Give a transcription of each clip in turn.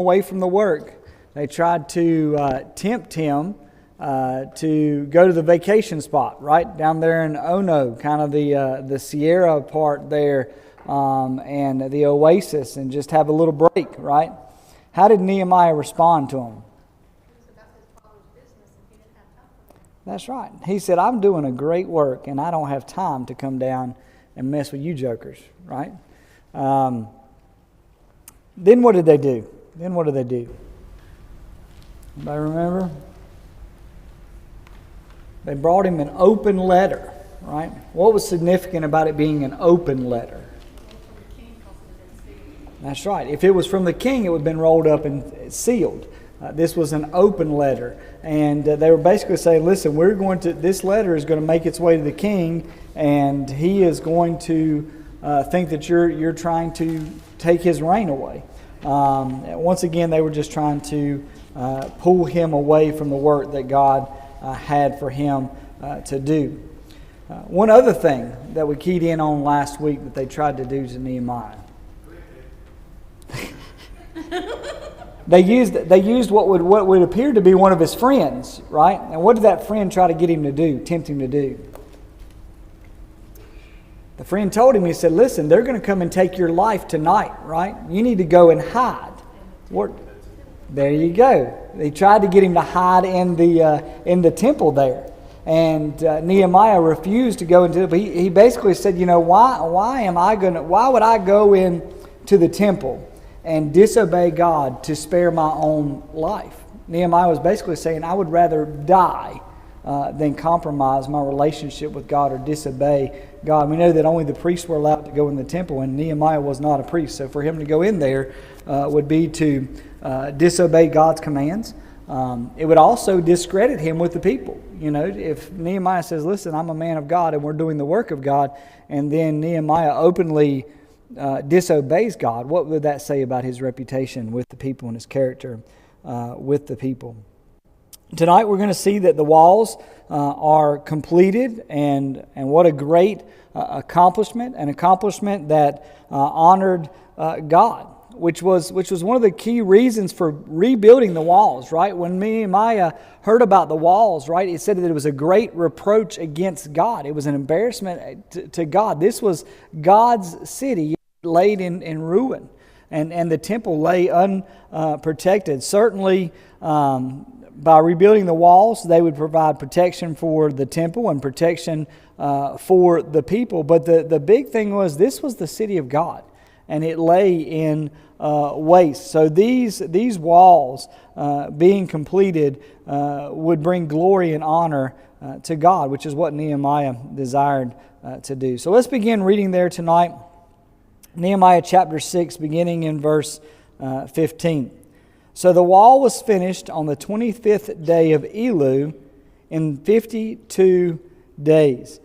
away from the work. They tried to tempt him to go to the vacation spot right down there in Ono, kind of the Sierra part there, and the oasis, and just have a little break, right? How did Nehemiah respond to him? That's right. He said, I'm doing a great work, and I don't have time to come down and mess with you jokers, right? Then what did they do? Anybody remember? They brought him an open letter, right? What was significant about it being an open letter? That's right. If it was from the king, it would have been rolled up and sealed. This was an open letter. And they were basically saying, listen, this letter is going to make its way to the king, and he is going to think that you're trying to take his reign away. Once again, they were just trying to pull him away from the work that God had for him to do. One other thing that we keyed in on last week that they tried to do to Nehemiah. They used what would appear to be one of his friends, right? And what did that friend try to get him to do, tempt him to do? The friend told him, he said, listen, they're going to come and take your life tonight, right? You need to go and hide. There you go. They tried to get him to hide in the temple there. And Nehemiah refused to go into it. But he basically said, why would I go into the temple and disobey God to spare my own life? Nehemiah was basically saying, I would rather die than compromise my relationship with God or disobey God. We know that only the priests were allowed to go in the temple, and Nehemiah was not a priest. So for him to go in there would be to disobey God's commands. It would also discredit him with the people. If Nehemiah says, listen, I'm a man of God and we're doing the work of God, and then Nehemiah openly disobeys God, what would that say about his reputation with the people and his character with the people? Tonight we're going to see that the walls are completed, and what a great accomplishment, an accomplishment that honored God, which was one of the key reasons for rebuilding the walls, right? When Nehemiah heard about the walls, right, it said that it was a great reproach against God. It was an embarrassment to God. This was God's city laid in ruin, and the temple lay unprotected. Certainly, by rebuilding the walls, they would provide protection for the temple and protection for the people. But the big thing was, this was the city of God, and it lay in waste. So these walls being completed would bring glory and honor to God, which is what Nehemiah desired to do. So let's begin reading there tonight. Nehemiah chapter 6, beginning in verse 15. So the wall was finished on the 25th day of Elul in 52 days.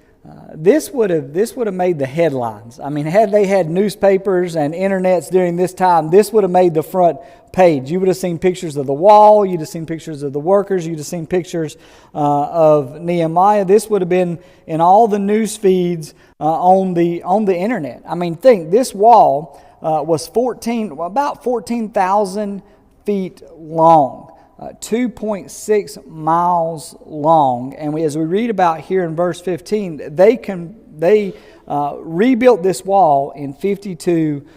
This would have made the headlines. I mean, had they had newspapers and internets during this time, this would have made the front page. You would have seen pictures of the wall. You'd have seen pictures of the workers. You'd have seen pictures of Nehemiah. This would have been in all the news feeds on the internet. I mean, think this wall was about 14,000 feet long. 2.6 miles long, and as we read about here in verse 15, they rebuilt this wall in 52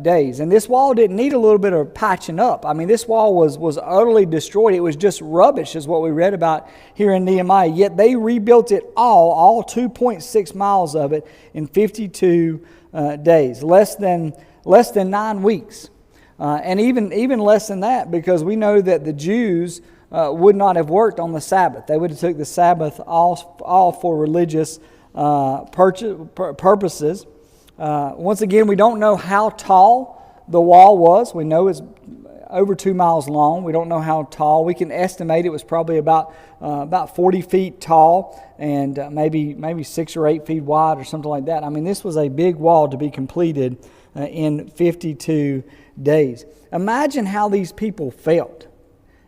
days. And this wall didn't need a little bit of patching up. I mean, this wall was utterly destroyed. It was just rubbish, is what we read about here in Nehemiah. Yet they rebuilt it all 2.6 miles of it in 52 days, less than 9 weeks. And even less than that, because we know that the Jews would not have worked on the Sabbath. They would have took the Sabbath off for religious purposes. Once again, we don't know how tall the wall was. We know it's over 2 miles long. We don't know how tall. We can estimate it was probably about 40 feet tall and maybe 6 or 8 feet wide or something like that. I mean, this was a big wall to be completed in 52 days. Imagine how these people felt.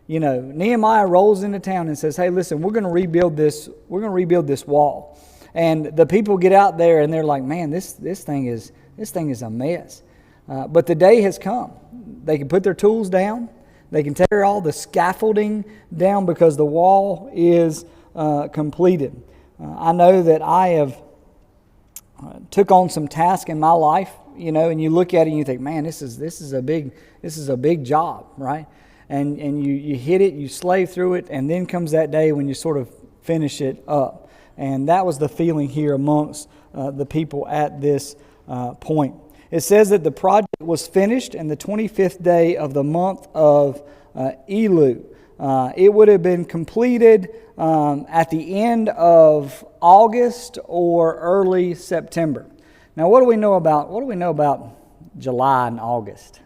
Nehemiah rolls into town and says, "Hey, listen, we're going to rebuild this. We're going to rebuild this wall." And the people get out there and they're like, "Man, this thing is a mess." But the day has come. They can put their tools down. They can tear all the scaffolding down because the wall is completed. I know that I have took on some tasks in my life, and you look at it and you think, man, this is a big job, right? And you hit it, you slave through it, and then comes that day when you sort of finish it up. And that was the feeling here amongst the people at this point. It says that the project was finished in the 25th day of the month of Elul. It would have been completed at the end of August or early September. Now, what do we know about July and August?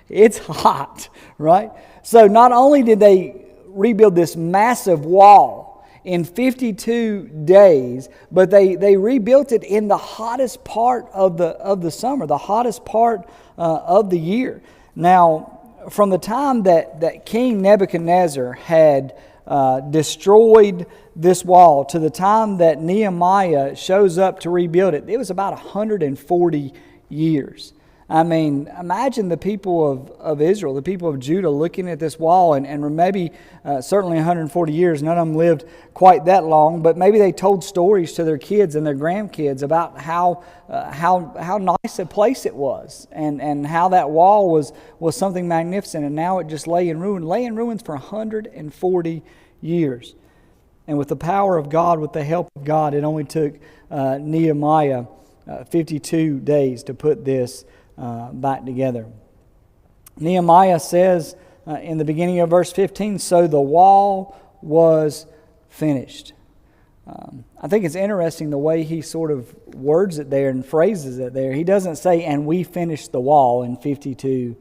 It's hot, right? So not only did they rebuild this massive wall in 52 days, but they rebuilt it in the hottest part of the summer, the hottest part of the year. Now, from the time that King Nebuchadnezzar had destroyed this wall to the time that Nehemiah shows up to rebuild it, it was about 140 years. I mean, imagine the people of Israel, the people of Judah looking at this wall, and maybe certainly 140 years. None of them lived quite that long, but maybe they told stories to their kids and their grandkids about how nice a place it was, and how that wall was something magnificent, and now it just lay in ruins for 140 years. And with the power of God, with the help of God, it only took Nehemiah 52 days to put this back together. Nehemiah says in the beginning of verse 15, so the wall was finished. I think it's interesting the way he sort of words it there and phrases it there. He doesn't say, and we finished the wall in 52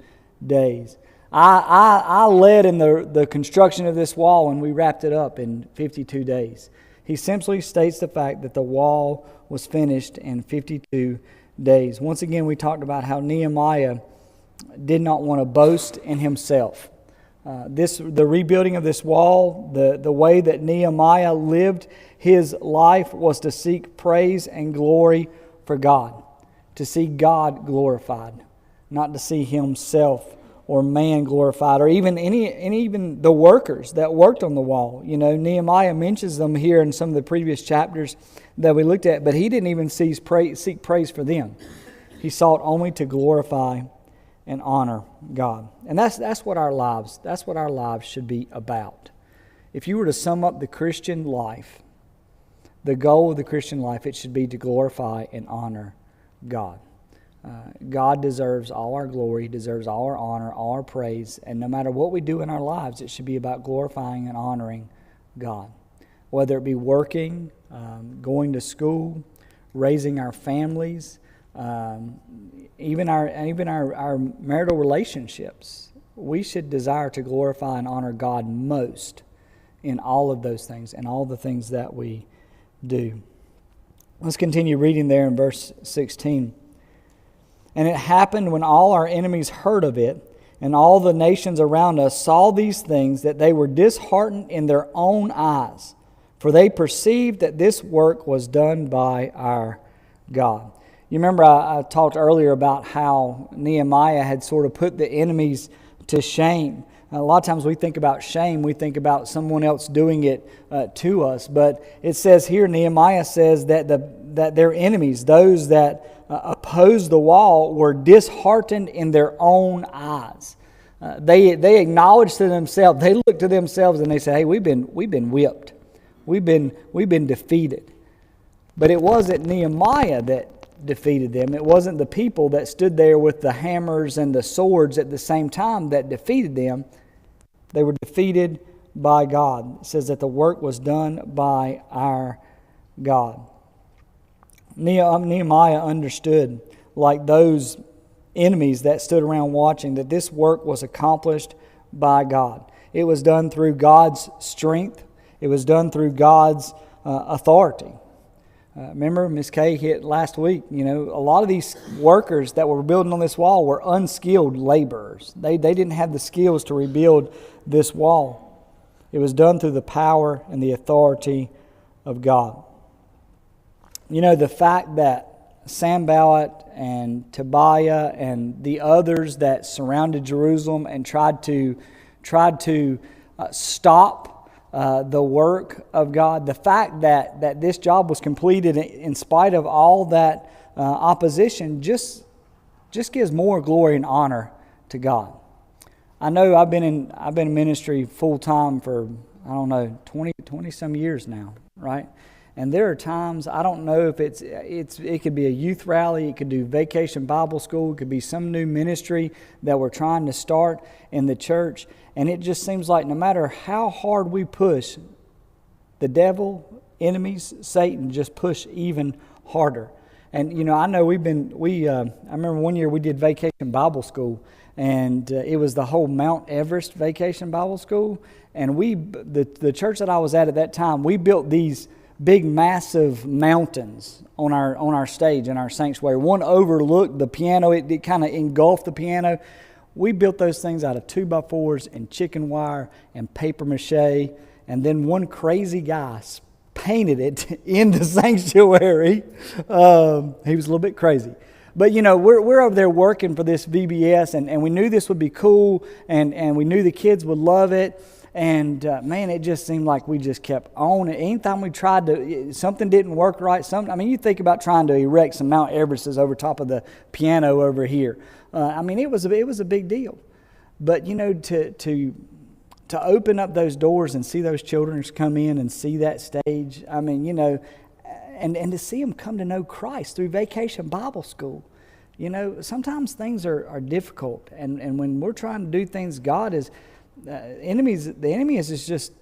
days. I led in the construction of this wall and we wrapped it up in 52 days. He simply states the fact that the wall was finished in 52 days. Once again, we talked about how Nehemiah did not want to boast in himself. The rebuilding of this wall, the way that Nehemiah lived his life was to seek praise and glory for God, to see God glorified, not to see himself or man glorified, or even even the workers that worked on the wall. Nehemiah mentions them here in some of the previous chapters that we looked at, but he didn't even seek praise for them. He sought only to glorify and honor God. And that's what our lives should be about. If you were to sum up the Christian life, the goal of the Christian life, it should be to glorify and honor God. God deserves all our glory, deserves all our honor, all our praise, and no matter what we do in our lives, it should be about glorifying and honoring God. Whether it be working, going to school, raising our families, even our marital relationships, we should desire to glorify and honor God most in all of those things and all the things that we do. Let's continue reading there in verse 16. And it happened when all our enemies heard of it, and all the nations around us saw these things, that they were disheartened in their own eyes, for they perceived that this work was done by our God. You remember I talked earlier about how Nehemiah had sort of put the enemies to shame. A lot of times we think about shame, we think about someone else doing it to us. But it says here, Nehemiah says that their enemies, those that opposed the wall, were disheartened in their own eyes. They acknowledged to themselves, they looked to themselves and they say, hey, we've been whipped. We've been defeated. But it wasn't Nehemiah that defeated them. It wasn't the people that stood there with the hammers and the swords at the same time that defeated them. They were defeated by God. It says that the work was done by our God. Nehemiah understood, like those enemies that stood around watching, that this work was accomplished by God. It was done through God's strength. It was done through God's authority. Remember, Miss Kay hit last week, a lot of these workers that were building on this wall were unskilled laborers. They didn't have the skills to rebuild this wall. It was done through the power and the authority of God. The fact that Sanballat and Tobiah and the others that surrounded Jerusalem and tried to stop the work of God. The fact that this job was completed in spite of all that opposition just gives more glory and honor to God. I know I've been in ministry full time for 20 some years now, right? And there are times, I don't know if it could be a youth rally, it could do Vacation Bible School, it could be some new ministry that we're trying to start in the church. And it just seems like no matter how hard we push, the devil, enemies, Satan just push even harder. And I know I remember one year we did Vacation Bible School, and it was the whole Mount Everest Vacation Bible School. And the church that I was at that time, we built these big, massive mountains on our stage in our sanctuary. One overlooked the piano; it kind of engulfed the piano. We built those things out of 2x4s and chicken wire and paper mache, and then one crazy guy painted it in the sanctuary. He was a little bit crazy. But, we're over there working for this VBS, and we knew this would be cool, and we knew the kids would love it. And, man, it just seemed like we just kept on it. Anytime we tried something didn't work right. You think about trying to erect some Mount Everests over top of the piano over here. It was a big deal. But, to open up those doors and see those children come in and see that stage, and to see them come to know Christ through Vacation Bible School. Sometimes things are difficult, and when we're trying to do things, God is the enemy is just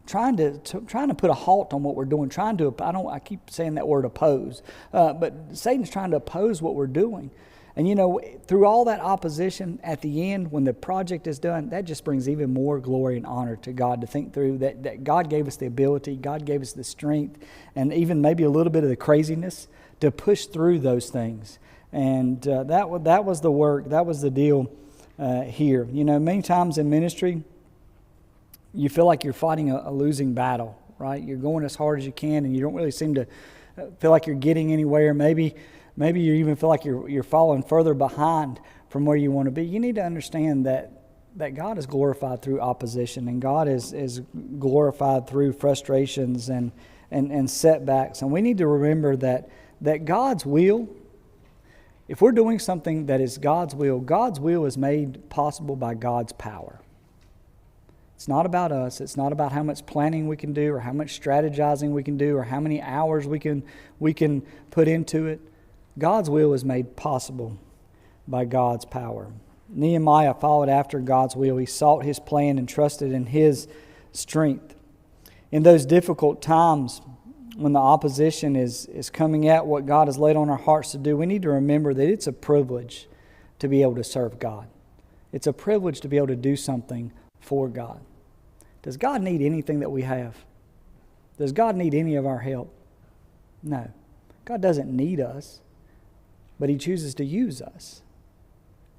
trying to put a halt on what we're doing. I keep saying that word oppose, but Satan's trying to oppose what we're doing. And through all that opposition, at the end, when the project is done, that just brings even more glory and honor to God to think through that God gave us the ability, God gave us the strength, and even maybe a little bit of the craziness to push through those things. And that was the work, that was the deal here. Many times in ministry, you feel like you're fighting a losing battle, right? You're going as hard as you can, and you don't really seem to feel like you're getting anywhere. Maybe you even feel like you're falling further behind from where you want to be. You need to understand that God is glorified through opposition, and God is glorified through frustrations and setbacks. And we need to remember that God's will, if we're doing something that is God's will is made possible by God's power. It's not about us. It's not about how much planning we can do or how much strategizing we can do or how many hours we can put into it. God's will is made possible by God's power. Nehemiah followed after God's will. He sought His plan and trusted in His strength. In those difficult times when the opposition is coming at what God has laid on our hearts to do, we need to remember that it's a privilege to be able to serve God. It's a privilege to be able to do something for God. Does God need anything that we have? Does God need any of our help? No. God doesn't need us, but He chooses to use us.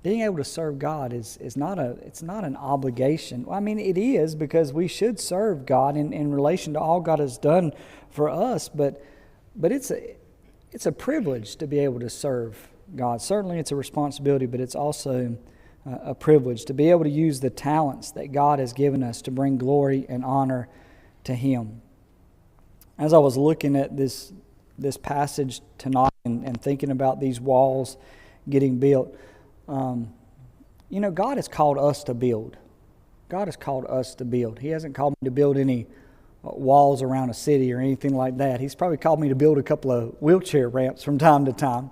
Being able to serve God is not an obligation. It is, because we should serve God in relation to all God has done for us, but it's a privilege to be able to serve God. Certainly it's a responsibility, but it's also a privilege to be able to use the talents that God has given us to bring glory and honor to Him. As I was looking at this passage tonight and thinking about these walls getting built, God has called us to build. God has called us to build. He hasn't called me to build any walls around a city or anything like that. He's probably called me to build a couple of wheelchair ramps from time to time.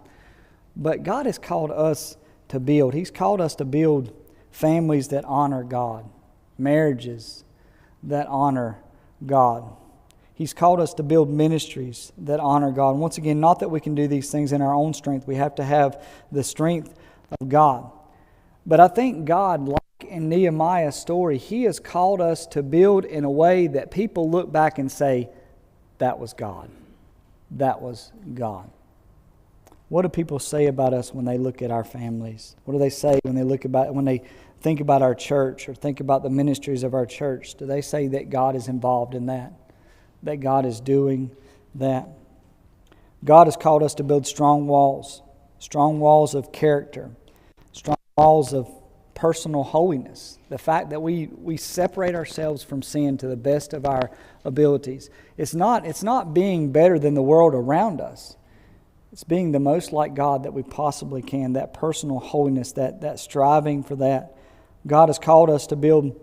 But God has called us to build. He's called us to build families that honor God, marriages that honor God. He's called us to build ministries that honor God. And once again, not that we can do these things in our own strength. We have to have the strength of God. But I think God, like in Nehemiah's story, He has called us to build in a way that people look back and say, that was God. That was God. What do people say about us when they look at our families? What do they say when they think about our church or think about the ministries of our church? Do they say that God is involved in that? That God is doing that? God has called us to build strong walls of character, strong walls of personal holiness. The fact that we separate ourselves from sin to the best of our abilities. It's not being better than the world around us. It's being the most like God that we possibly can, that personal holiness, that striving for that. God has called us to build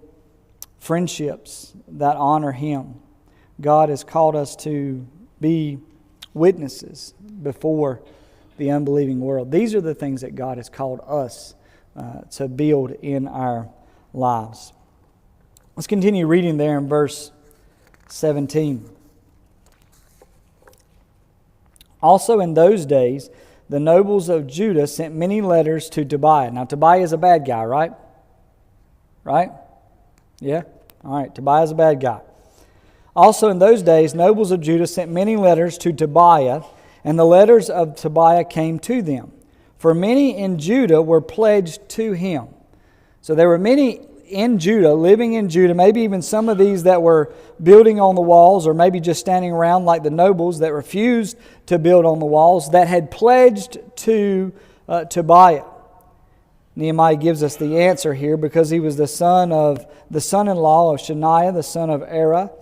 friendships that honor Him. God has called us to be witnesses before the unbelieving world. These are the things that God has called us to build in our lives. Let's continue reading there in verse 17. Also in those days, the nobles of Judah sent many letters to Tobiah. Now, Tobiah is a bad guy, right? Right? Yeah? All right, Tobiah is a bad guy. Also in those days, nobles of Judah sent many letters to Tobiah, and the letters of Tobiah came to them. For many in Judah were pledged to him. So there were many in Judah, living in Judah, maybe even some of these that were building on the walls, or maybe just standing around like the nobles that refused to build on the walls, that had pledged to Tobiah. Nehemiah gives us the answer here because he was the son-in-law of Shaniah, the son of Erah,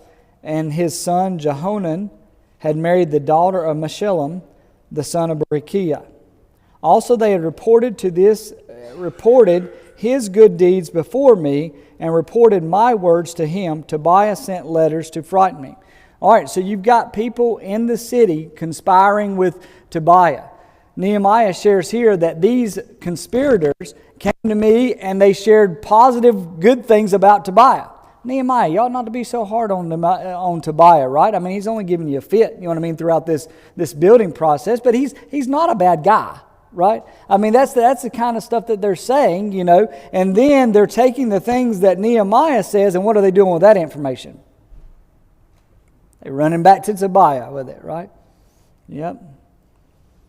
and his son Jehonan had married the daughter of Meshullam, the son of Berechiah. Also they had reported his good deeds before me and reported my words to him. Tobiah sent letters to frighten me. All right, so you've got people in the city conspiring with Tobiah. Nehemiah shares here that these conspirators came to me and they shared positive, good things about Tobiah. Nehemiah, you ought not to be so hard on Tobiah, right? I mean, he's only giving you a fit, you know what I mean, throughout this building process, but he's not a bad guy. Right? I mean, that's the kind of stuff that they're saying, you know. And then they're taking the things that Nehemiah says, and what are they doing with that information? They're running back to Tobiah with it, right? Yep.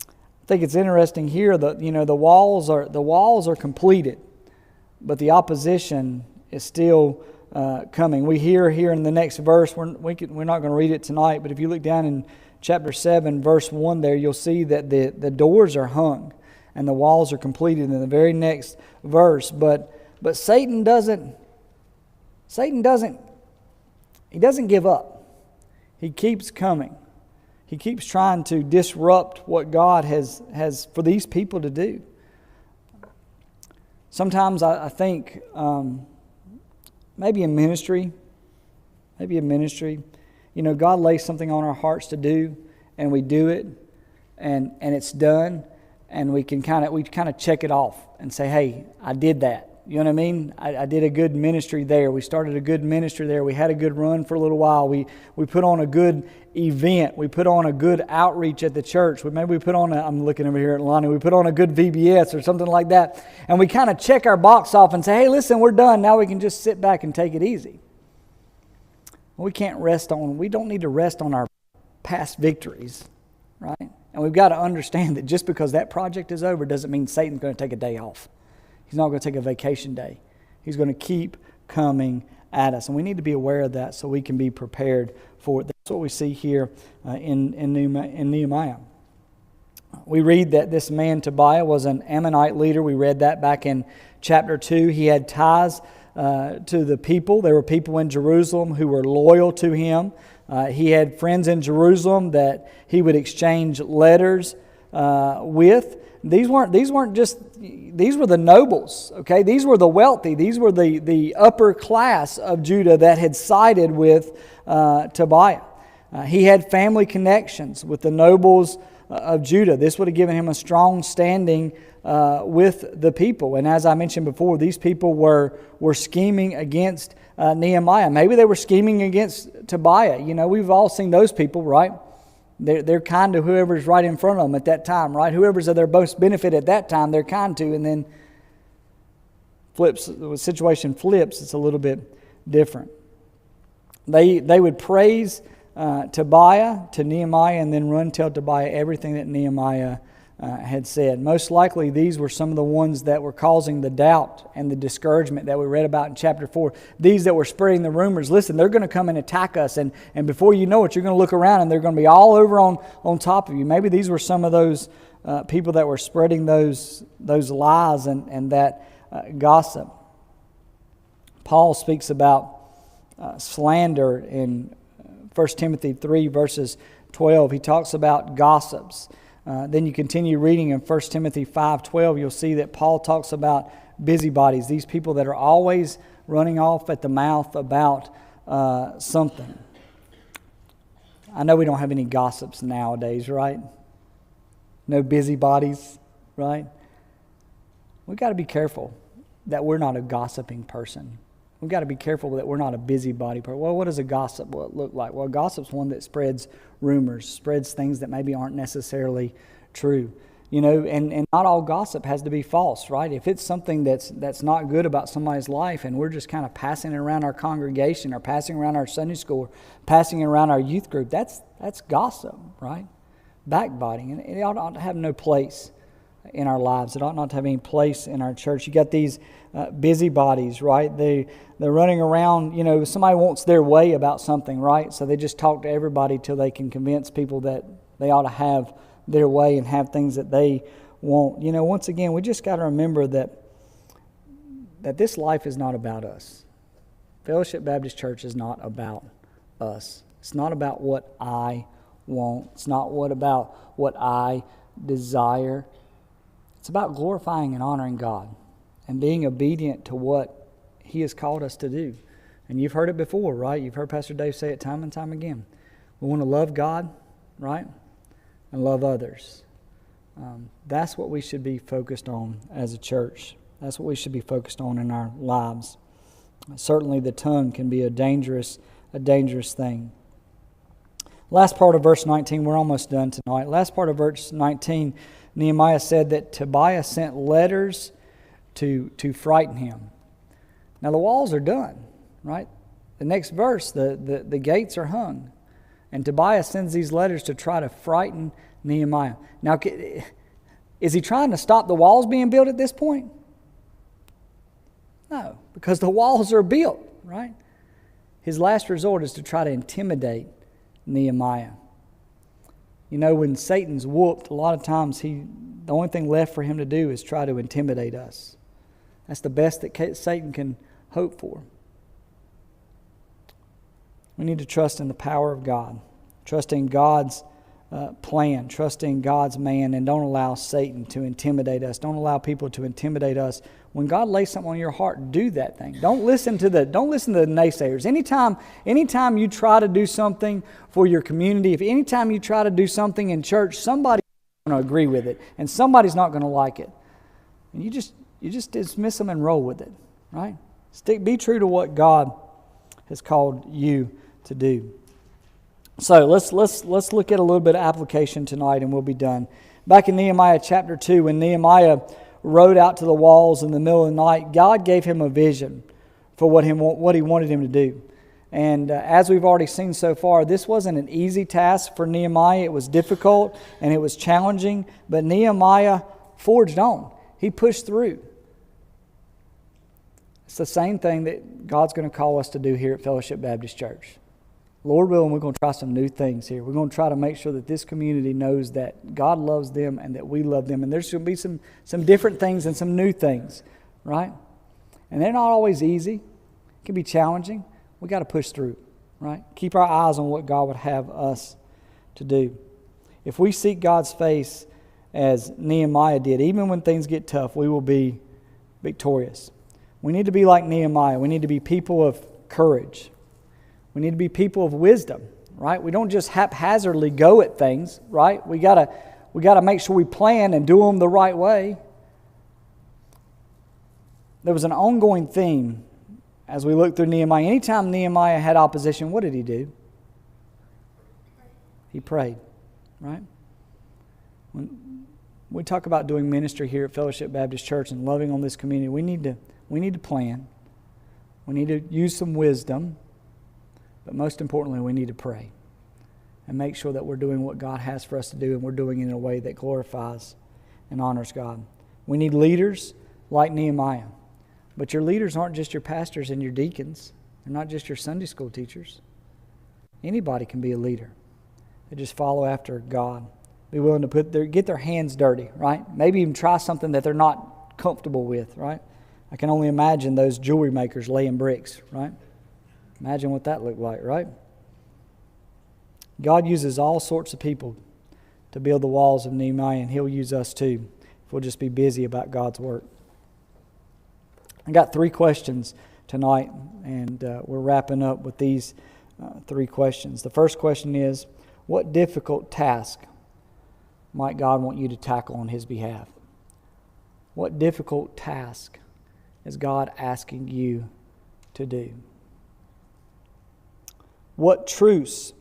I think it's interesting here that, you know, the walls are completed, but the opposition is still coming. We hear here in the next verse. We're not going to read it tonight, but if you look down in chapter 7, verse 1 there, you'll see that the doors are hung and the walls are completed in the very next verse. But Satan doesn't give up. He keeps coming. He keeps trying to disrupt what God has for these people to do. Sometimes I think maybe in ministry, you know, God lays something on our hearts to do, and we do it, and it's done, and we kind of check it off and say, hey, I did that. You know what I mean? I did a good ministry there. We started a good ministry there. We had a good run for a little while. We put on a good event. We put on a good outreach at the church. Maybe we put on I'm looking over here at Lonnie. We put on a good VBS or something like that, and we kind of check our box off and say, hey, listen, we're done. Now we can just sit back and take it easy. We don't need to rest on our past victories, right? And we've got to understand that just because that project is over doesn't mean Satan's going to take a day off. He's not going to take a vacation day. He's going to keep coming at us. And we need to be aware of that so we can be prepared for it. That's what we see here in Nehemiah. We read that this man Tobiah was an Ammonite leader. We read that back in chapter 2. He had ties to the people. There were people in Jerusalem who were loyal to him. He had friends in Jerusalem that he would exchange letters with. These were the nobles, okay? These were the wealthy. These were the upper class of Judah that had sided with Tobiah. He had family connections with the nobles of Judah. This would have given him a strong standing with the people. And as I mentioned before, these people were scheming against Nehemiah. Maybe they were scheming against Tobiah. You know, we've all seen those people, right? They're kind to whoever's right in front of them at that time, right? Whoever's of their most benefit at that time, they're kind to, and then the situation flips, it's a little bit different. They would praise Tobiah to Nehemiah and then run tell Tobiah everything that Nehemiah had said. Most likely these were some of the ones that were causing the doubt and the discouragement that we read about in chapter 4. These that were spreading the rumors. Listen, they're going to come and attack us, and before you know it, you're going to look around and they're going to be all over on top of you. Maybe these were some of those people that were spreading those lies and that gossip. Paul speaks about slander in 1 Timothy 3 verses 12. He talks about gossips. Then you continue reading in 1 Timothy 5:12, you'll see that Paul talks about busybodies, these people that are always running off at the mouth about something. I know we don't have any gossips nowadays, right? No busybodies, right? We've got to be careful that we're not a gossiping person. We've got to be careful that we're not a busybody person. Well, what does a gossip look like? Well, gossip's one that spreads rumors, spreads things that maybe aren't necessarily true. You know, and not all gossip has to be false, right? If it's something that's not good about somebody's life and we're just kind of passing it around our congregation or passing around our Sunday school or passing it around our youth group, that's gossip, right? Backbiting. And it ought to have no place in our lives. It ought not to have any place in our church. You got these busybodies, right? They're running around, you know, somebody wants their way about something, right? So they just talk to everybody till they can convince people that they ought to have their way and have things that they want. You know, once again, we just got to remember that this life is not about us. Fellowship Baptist Church is not about us. It's not about what I want. It's not about what I desire. It's about glorifying and honoring God and being obedient to what He has called us to do. And you've heard it before, right? You've heard Pastor Dave say it time and time again. We want to love God, right? And love others. That's what we should be focused on as a church. That's what we should be focused on in our lives. Certainly the tongue can be a dangerous thing. Last part of verse 19, we're almost done tonight. Last part of verse 19, Nehemiah said that Tobiah sent letters to frighten him. Now the walls are done, right? The next verse, the gates are hung. And Tobiah sends these letters to try to frighten Nehemiah. Now, is he trying to stop the walls being built at this point? No, because the walls are built, right? His last resort is to try to intimidate Nehemiah. You know, when Satan's whooped, a lot of times the only thing left for him to do is try to intimidate us. That's the best that Satan can hope for. We need to trust in the power of God, trust in God's plan, trust in God's man, and don't allow Satan to intimidate us. Don't allow people to intimidate us. When God lays something on your heart, do that thing. Don't listen to the naysayers. Anytime you try to do something for your community, anytime you try to do something in church, somebody's going to agree with it, and somebody's not going to like it. And you just dismiss them and roll with it, right? Be true to what God has called you to do. So let's look at a little bit of application tonight and we'll be done. Back in Nehemiah chapter 2, when Nehemiah rode out to the walls in the middle of the night, God gave him a vision for what he wanted him to do. And as we've already seen so far, this wasn't an easy task for Nehemiah. It was difficult and it was challenging, but Nehemiah forged on. He pushed through. It's the same thing that God's going to call us to do here at Fellowship Baptist Church. Lord willing, we're going to try some new things here. We're going to try to make sure that this community knows that God loves them and that we love them. And there's going to be some different things and some new things, right? And they're not always easy. It can be challenging. We got to push through, right? Keep our eyes on what God would have us to do. If we seek God's face as Nehemiah did, even when things get tough, we will be victorious. We need to be like Nehemiah. We need to be people of courage. We need to be people of wisdom, right? We don't just haphazardly go at things, right? We gotta make sure we plan and do them the right way. There was an ongoing theme as we look through Nehemiah. Anytime Nehemiah had opposition, what did he do? He prayed, right? When we talk about doing ministry here at Fellowship Baptist Church and loving on this community, we need to plan. We need to use some wisdom. But most importantly, we need to pray and make sure that we're doing what God has for us to do and we're doing it in a way that glorifies and honors God. We need leaders like Nehemiah. But your leaders aren't just your pastors and your deacons. They're not just your Sunday school teachers. Anybody can be a leader. They just follow after God. Be willing to get their hands dirty, right? Maybe even try something that they're not comfortable with, right? I can only imagine those jewelry makers laying bricks, right? Imagine what that looked like, right? God uses all sorts of people to build the walls of Nehemiah, and He'll use us too if we'll just be busy about God's work. I got 3 questions tonight, and we're wrapping up with these 3 questions. The first question is, what difficult task might God want you to tackle on His behalf? What difficult task is God asking you to do? What truths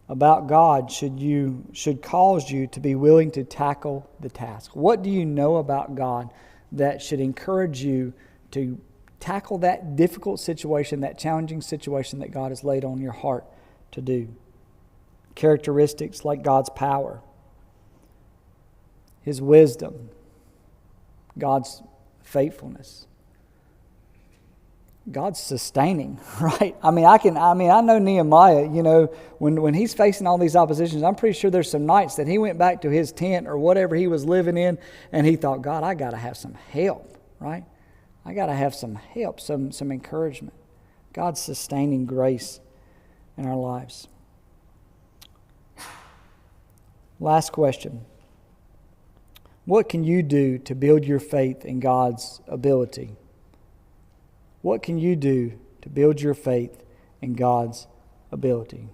about God should cause you to be willing to tackle the task? What do you know about God that should encourage you to tackle that difficult situation, that challenging situation that God has laid on your heart to do? Characteristics like God's power, His wisdom, God's faithfulness, God's sustaining, right? I know Nehemiah, when he's facing all these oppositions, I'm pretty sure there's some nights that he went back to his tent or whatever he was living in, and he thought, God, I got to have some help, right? I got to have some help, some encouragement. God's sustaining grace in our lives. Last question. What can you do to build your faith in God's ability? What can you do to build your faith in God's ability?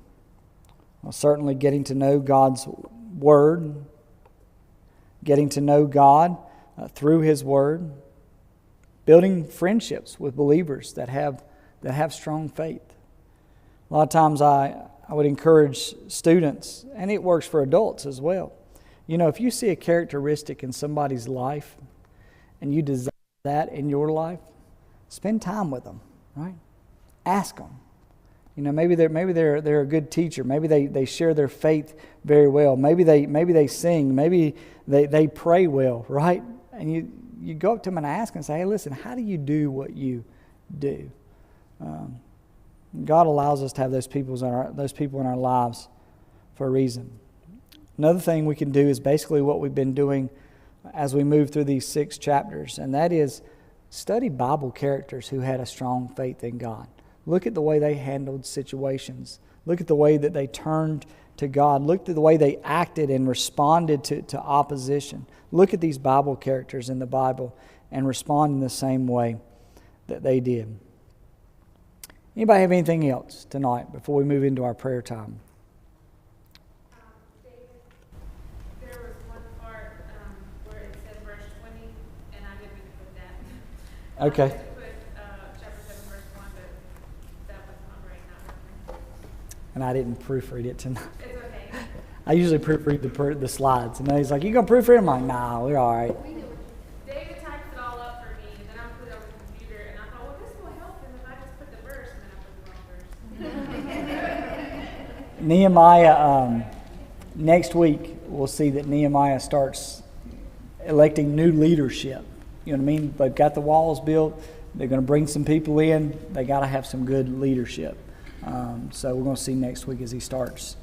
Well, certainly getting to know God's Word, getting to know God through His Word, building friendships with believers that have strong faith. A lot of times I would encourage students, and it works for adults as well. If you see a characteristic in somebody's life and you desire that in your life, spend time with them, right? Ask them. Maybe they're a good teacher. Maybe they share their faith very well. Maybe they sing. Maybe they pray well, right? And you go up to them and ask and say, hey, listen, how do you do what you do? God allows us to have those people in our lives for a reason. Another thing we can do is basically what we've been doing as we move through these 6 chapters, and that is study Bible characters who had a strong faith in God. Look at the way they handled situations. Look at the way that they turned to God. Look at the way they acted and responded to opposition. Look at these Bible characters in the Bible and respond in the same way that they did. Anybody have anything else tonight before we move into our prayer time? David, there was one part where it said verse 20, and I didn't mean to put that. Okay. I meant to put chapter 7, verse 1, but that was not right, not working. And I didn't proofread it tonight. It's okay. I usually proofread the slides. And he's like, you going to proofread? I'm like, nah, we're all right. David typed it all up for me, and then I put it on the computer, and I thought, well, this will help him if I just put the verse, and then I put the wrong verse. Nehemiah, next week, we'll see that Nehemiah starts electing new leadership. You know what I mean? They've got the walls built. They're going to bring some people in. They got to have some good leadership. So we're going to see next week as he starts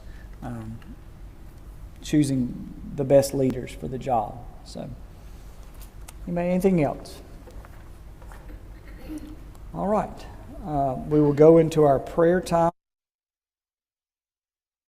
choosing the best leaders for the job. So, anything else? All right. We will go into our prayer time.